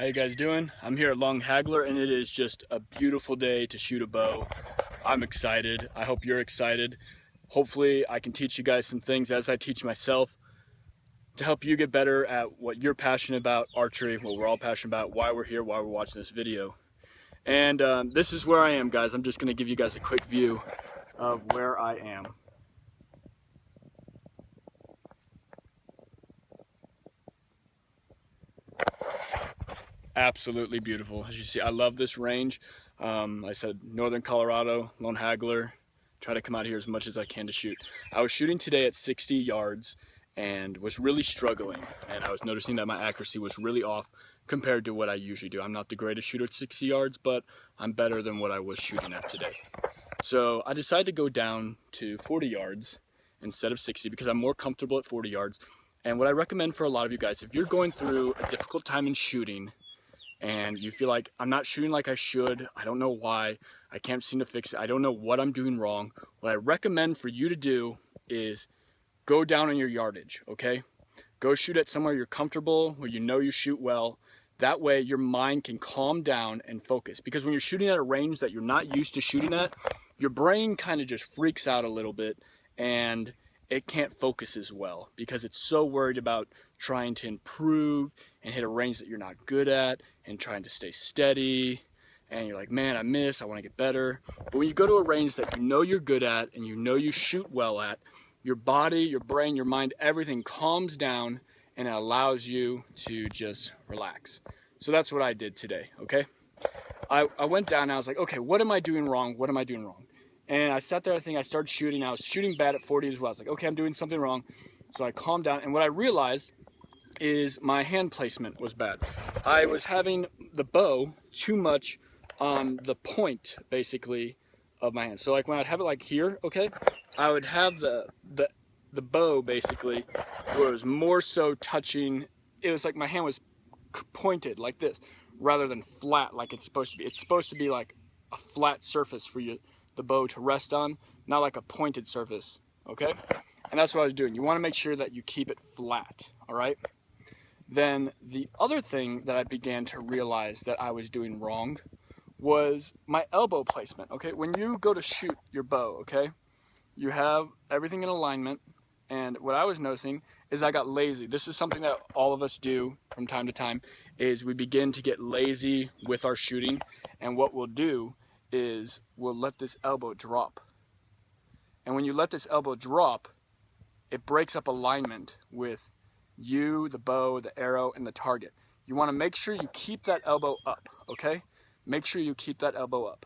How you guys doing? I'm here at Long Haggler and it is just a beautiful day to shoot a bow. I'm excited. I hope you're excited. Hopefully I can teach you guys some things as I teach myself to help you get better at what you're passionate about, archery, what we're all passionate about, why we're here, why we're watching this video. And this is where I am, guys. I'm just going to give you guys a quick view of where I am. Absolutely beautiful. As you see, I love this range. I said northern Colorado, Lone Haggler. Try to come out here as much as I can to shoot. I was shooting today at 60 yards and was really struggling, and I was noticing that my accuracy was really off compared to what I usually do. I'm not the greatest shooter at 60 yards, but I'm better than what I was shooting at today. So I decided to go down to 40 yards instead of 60 because I'm more comfortable at 40 yards. And what I recommend for a lot of you guys, if you're going through a difficult time in shooting and you feel like I'm not shooting like I should, I don't know why, I can't seem to fix it, I don't know what I'm doing wrong, what I recommend for you to do is go down on your yardage, okay? Go shoot at somewhere you're comfortable, where you know you shoot well. That way your mind can calm down and focus. Because when you're shooting at a range that you're not used to shooting at, your brain kind of just freaks out a little bit and it can't focus as well because it's so worried about trying to improve and hit a range that you're not good at and trying to stay steady. And you're like, man, I miss, I want to get better. But when you go to a range that you know you're good at and you know you shoot well at, your body, your brain, your mind, everything calms down and it allows you to just relax. So that's what I did today, okay? I went down and I was like, okay, what am I doing wrong? What am I doing wrong? And I sat there, I started shooting. I was shooting bad at 40 as well. I was like, okay, I'm doing something wrong. So I calmed down. And what I realized is my hand placement was bad. I was having the bow too much on the point, basically, of my hand. So like when I'd have it like here, okay, I would have the bow basically where it was more so touching. It was like my hand was pointed like this rather than flat like it's supposed to be. It's supposed to be like a flat surface for you, the bow to rest on, not like a pointed surface, okay? And that's what I was doing. You want to make sure that you keep it flat, all right? Then the other thing that I began to realize that I was doing wrong was my elbow placement, okay? When you go to shoot your bow, okay, you have everything in alignment, and what I was noticing is I got lazy. This is something that all of us do from time to time, is we begin to get lazy with our shooting, and what we'll do is we'll let this elbow drop. And when you let this elbow drop, it breaks up alignment with you, the bow, the arrow, and the target. You want to make sure you keep that elbow up, okay? Make sure you keep that elbow up.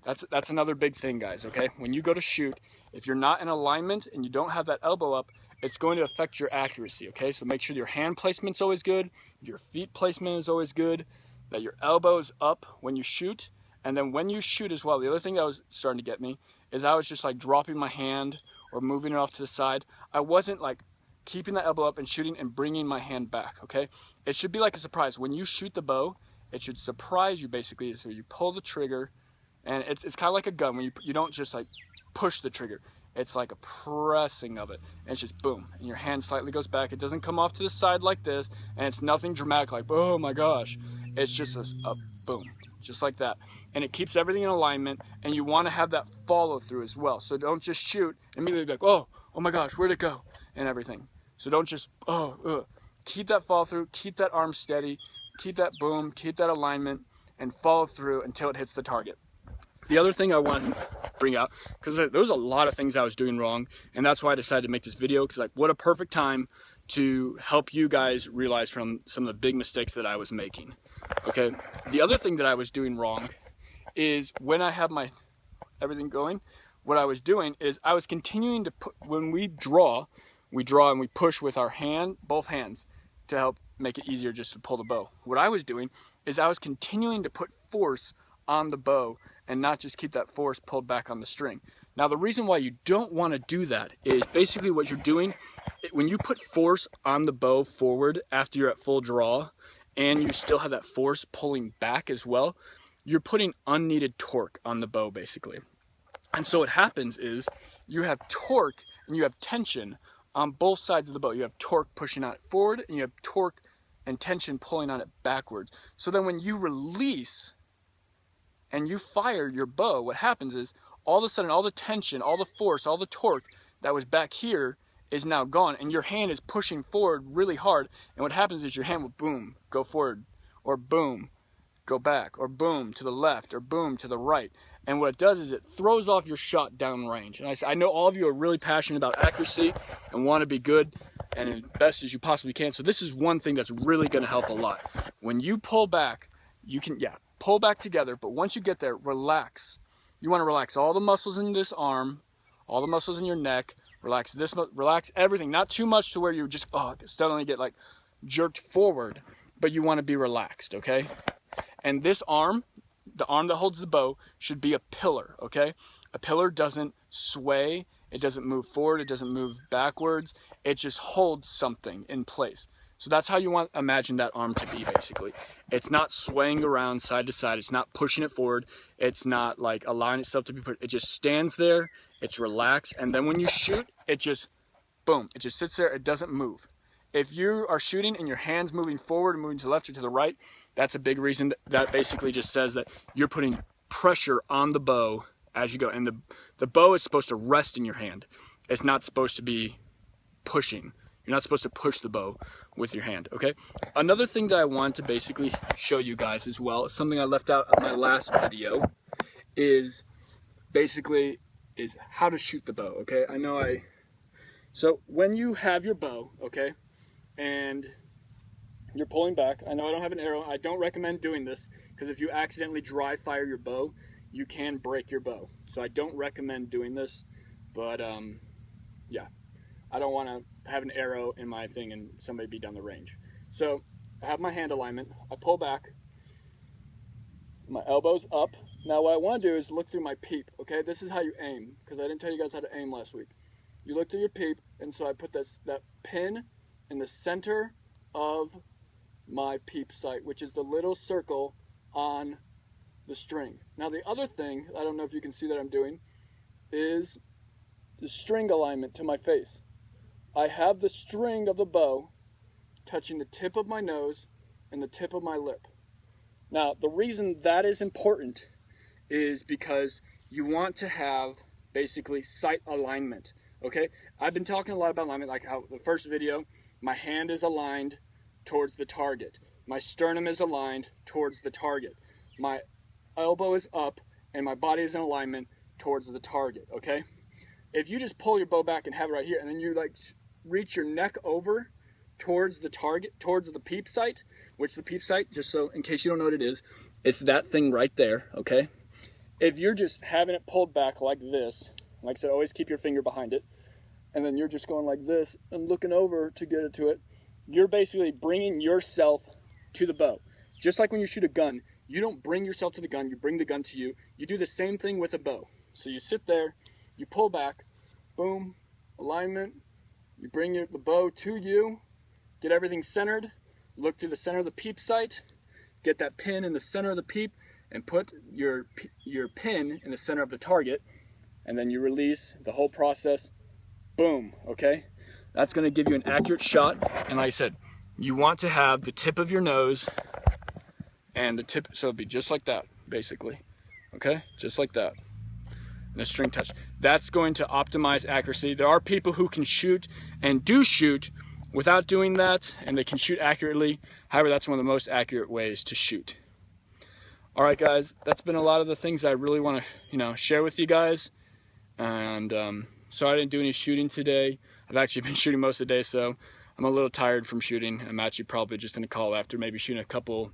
That's another big thing, guys, okay? When you go to shoot, if you're not in alignment and you don't have that elbow up, it's going to affect your accuracy, okay? So make sure your hand placement's always good, your feet placement is always good, that your elbow's up when you shoot, and then when you shoot as well, the other thing that was starting to get me is I was just like dropping my hand or moving it off to the side. I wasn't like keeping that elbow up and shooting and bringing my hand back, okay? It should be like a surprise. When you shoot the bow, it should surprise you basically. So you pull the trigger, and it's kind of like a gun when you don't just like push the trigger. It's like a pressing of it, and it's just boom, and your hand slightly goes back. It doesn't come off to the side like this, and it's nothing dramatic like, oh my gosh. It's just a boom, just like that. And it keeps everything in alignment, and you want to have that follow through as well. So don't just shoot and immediately be like, oh my gosh, where'd it go? And everything. So don't just, keep that follow through, keep that arm steady, keep that boom, keep that alignment, and follow through until it hits the target. The other thing I want to bring out, because there was a lot of things I was doing wrong, and that's why I decided to make this video, because like, what a perfect time to help you guys realize from some of the big mistakes that I was making, okay? The other thing that I was doing wrong is when I have my everything going, what I was doing is I was continuing to put, when we draw and we push with our hand, both hands, to help make it easier just to pull the bow. What I was doing is I was continuing to put force on the bow and not just keep that force pulled back on the string. Now the reason why you don't want to do that is basically what you're doing, when you put force on the bow forward after you're at full draw and you still have that force pulling back as well, you're putting unneeded torque on the bow basically. And so what happens is you have torque and you have tension on both sides of the bow. You have torque pushing out forward and you have torque and tension pulling on it backwards. So then when you release and you fire your bow, what happens is all of a sudden all the tension, all the force, all the torque that was back here is now gone, and your hand is pushing forward really hard, and what happens is your hand will boom, go forward, or boom, go back, or boom to the left, or boom to the right. And what it does is it throws off your shot downrange. And I know all of you are really passionate about accuracy and want to be good and as best as you possibly can. So this is one thing that's really going to help a lot. When you pull back, you can, pull back together, but once you get there, relax. You want to relax all the muscles in this arm, all the muscles in your neck, relax this, relax everything. Not too much to where you just suddenly get like jerked forward, but you want to be relaxed, okay? And this arm, the arm that holds the bow, should be a pillar, okay? A pillar doesn't sway, it doesn't move forward, it doesn't move backwards, it just holds something in place. So that's how you want to imagine that arm to be, basically. It's not swaying around side to side, it's not pushing it forward, it's not like allowing itself to be put, it just stands there, it's relaxed, and then when you shoot, it just, boom, it just sits there, it doesn't move. If you are shooting and your hand's moving forward, moving to the left or to the right, that's a big reason. That basically just says that you're putting pressure on the bow as you go. And the bow is supposed to rest in your hand. It's not supposed to be pushing. You're not supposed to push the bow with your hand, okay? Another thing that I want to basically show you guys as well, something I left out of my last video, is basically how to shoot the bow, okay? So when you have your bow, okay, and you're pulling back, I know I don't have an arrow, I don't recommend doing this, because if you accidentally dry fire your bow, you can break your bow. So I don't recommend doing this, but yeah, I don't want to have an arrow in my thing and somebody be down the range. So I have my hand alignment, I pull back, my elbow's up. Now what I want to do is look through my peep, okay? This is how you aim, because I didn't tell you guys how to aim last week. You look through your peep, and so I put that pin in the center of my peep sight, which is the little circle on the string. Now the other thing, I don't know if you can see that I'm doing, is the string alignment to my face. I have the string of the bow touching the tip of my nose and the tip of my lip. Now the reason that is important is because you want to have basically sight alignment, okay? I've been talking a lot about alignment, like how the first video, my hand is aligned towards the target. My sternum is aligned towards the target. My elbow is up and my body is in alignment towards the target, okay? If you just pull your bow back and have it right here and then you like reach your neck over towards the target, towards the peep sight, which the peep sight, just so in case you don't know what it is, it's that thing right there, okay? If you're just having it pulled back like this, like I said, always keep your finger behind it, and then you're just going like this and looking over to get it to it, you're basically bringing yourself to the bow. Just like when you shoot a gun, you don't bring yourself to the gun, you bring the gun to you. You do the same thing with a bow. So you sit there, you pull back, boom, alignment, you bring the bow to you, get everything centered, look through the center of the peep sight, get that pin in the center of the peep, and put your pin in the center of the target, and then you release the whole process. Boom, okay? That's gonna give you an accurate shot, and like I said, you want to have the tip of your nose and the tip, so it'll be just like that, basically, okay? Just like that, and a string touch. That's going to optimize accuracy. There are people who can shoot and do shoot without doing that, and they can shoot accurately. However, that's one of the most accurate ways to shoot. All right, guys, that's been a lot of the things I really want to, share with you guys, and sorry I didn't do any shooting today. I've actually been shooting most of the day, so I'm a little tired from shooting. I'm actually probably just going to call after maybe shooting a couple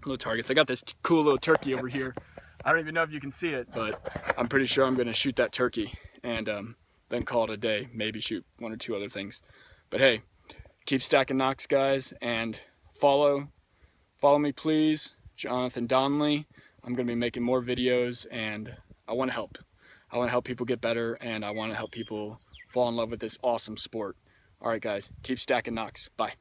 little targets. I got this cool little turkey over here. I don't even know if you can see it, but I'm pretty sure I'm going to shoot that turkey and then call it a day. Maybe shoot one or two other things. But hey, keep stacking knocks, guys, and follow me, please. Jonathan Donnelly. I'm going to be making more videos, and I want to help. I want to help people get better, and I want to help people fall in love with this awesome sport. All right, guys, keep stacking knocks. Bye.